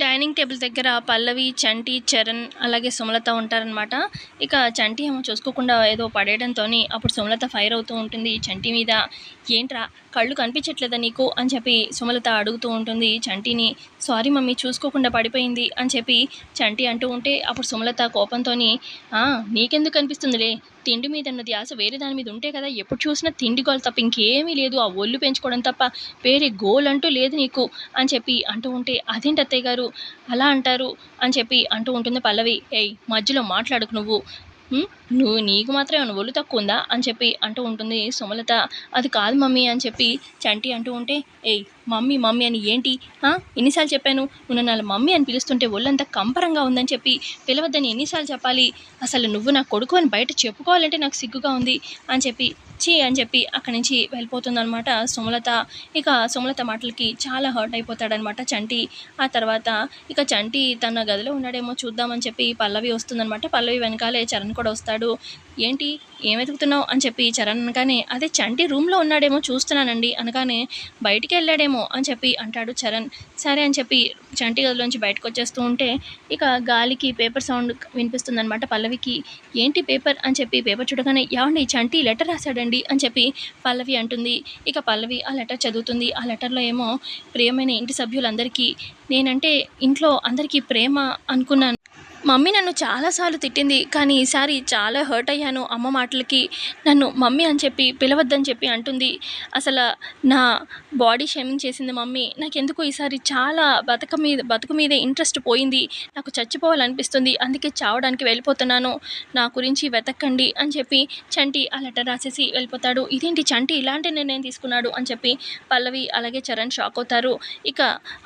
Dining table దగ్గర పల్లవి, చంటి, చరణ్ అలాగే సుమలత ఉంటారనమాట. ఇక చంటి ఏమో చూసుకోకుండా ఏదో పడేయడంతోని అప్పుడు సుమలత ఫైర్ అవుతూ ఉంటుంది చంటి మీద. ఏంట్రా కళ్ళు కనిపించట్లేదా నీకు అని చెప్పి సుమలత అడుగుతూ ఉంటుంది చంటిని. సారీ మమ్మీ చూసుకోకుండా పడిపోయింది అని చెప్పి చంటి అంటూ ఉంటే అప్పుడు సుమలత కోపంతోని నీకెందుకు కనిపిస్తుందిలే, తిండి మీద ఉన్న ధ్యాస వేరే దాని మీద ఉంటే కదా, ఎప్పుడు చూసినా తిండి గోల్ తప్ప ఇంకేమీ లేదు, ఆ ఒళ్ళు పెంచుకోవడం తప్ప వేరే గోల్ అంటూ లేదు నీకు అని చెప్పి అంటూ ఉంటే, అదేంటి అత్తయ్య గారు అలా అంటారు అని చెప్పి అంటూ ఉంటుంది పల్లవి. ఏయ్ మధ్యలో మాట్లాడకు నువ్వు, నీకు మాత్రం ఏమైనా ఒళ్ళు తక్కువ ఉందా అని చెప్పి అంటూ ఉంటుంది సుమలత. అది కాదు మమ్మీ అని చెప్పి చంటి అంటూ ఉంటే, ఏయ్ మమ్మీ మమ్మీ అని ఏంటి, ఎన్నిసార్లు చెప్పాను, నువ్వు నన్ను మమ్మీ అని పిలుస్తుంటే ఒళ్ళంతా కంపరంగా ఉందని చెప్పి పిలవద్దని ఎన్నిసార్లు చెప్పాలి, అసలు నువ్వు నా కొడుకు అని బయట చెప్పుకోవాలంటే నాకు సిగ్గుగా ఉంది అని చెప్పి చీ అని చెప్పి అక్కడి నుంచి వెళ్ళిపోతుందనమాట సుమలత. ఇక సుమలత మాటలకి చాలా హర్ట్ అయిపోతాడనమాట చంటి. ఆ తర్వాత ఇక చంటి తన గదిలో ఉన్నాడేమో చూద్దామని చెప్పి పల్లవి వస్తుందనమాట. పల్లవి వెనకాలే చరణ్ కూడా వస్తాడు. ఏంటి ఏం వెతుకుతున్నావు అని చెప్పి చరణ్ అనగానే, అదే చంటి రూమ్లో ఉన్నాడేమో చూస్తున్నానండి అనగానే, బయటికి వెళ్ళాడేమో అని చెప్పి అంటాడు చరణ్. సరే అని చెప్పి చంటి గదిలోంచి బయటకు వచ్చేస్తూ ఉంటే ఇక గాలికి పేపర్ సౌండ్ వినిపిస్తుందనమాట పల్లవికి. ఏంటి పేపర్ అని చెప్పి పేపర్ చూడగానే, ఏమండి చంటి లెటర్ రాశాడండి అని చెప్పి పల్లవి అంటుంది. ఇక పల్లవి ఆ లెటర్ చదువుతుంది. ఆ లెటర్లో ఏమో, ప్రియమైన ఇంటి సభ్యులందరికీ నేనంటే ఇంట్లో అందరికీ ప్రేమ అనుకున్నాను, మమ్మీ నన్ను చాలాసార్లు తిట్టింది, కానీ ఈసారి చాలా హర్ట్ అయ్యాను అమ్మ మాటలకి, నన్ను మమ్మీ అని చెప్పి పిలవద్దని చెప్పి అంటుంది. అసలు నా బాడీ షేమింగ్ చేసింది మమ్మీ, నాకెందుకు ఈసారి చాలా బతుకు మీదే ఇంట్రెస్ట్ పోయింది, నాకు చచ్చిపోవాలనిపిస్తుంది, అందుకే చావడానికి వెళ్ళిపోతున్నాను, నా గురించి వెతక్కండి అని చెప్పి చంటి ఆ లెటర్ రాసేసి వెళ్ళిపోతాడు. ఇదేంటి చంటి ఇలాంటి నిర్ణయం తీసుకున్నాడు అని చెప్పి పల్లవి అలాగే చరణ్ షాక్ అవుతారు. ఇక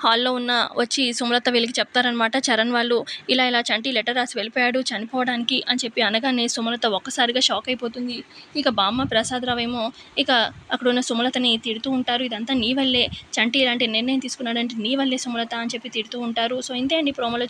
హాల్లో వచ్చి సుమలత వీళ్ళకి చెప్తారనమాట చరణ్ వాళ్ళు, ఇలా చంటి లెటర్ రాసి వెళ్ళిపోయాడు చనిపోవడానికి అని చెప్పి అనగానే సుమలత ఒక్కసారిగా షాక్ అయిపోతుంది. ఇక బామ్మ ప్రసాదరావు ఏమో ఇక అక్కడున్న సుమలతని తిడుతూ ఉంటారు. ఇదంతా నీ వల్లే, చంటి ఇలాంటి నిర్ణయం తీసుకున్నాడంటే నీ వల్లే సుమలత అని చెప్పి తిడుతూ ఉంటారు. సో ఇంతే అండి ప్రోమోలో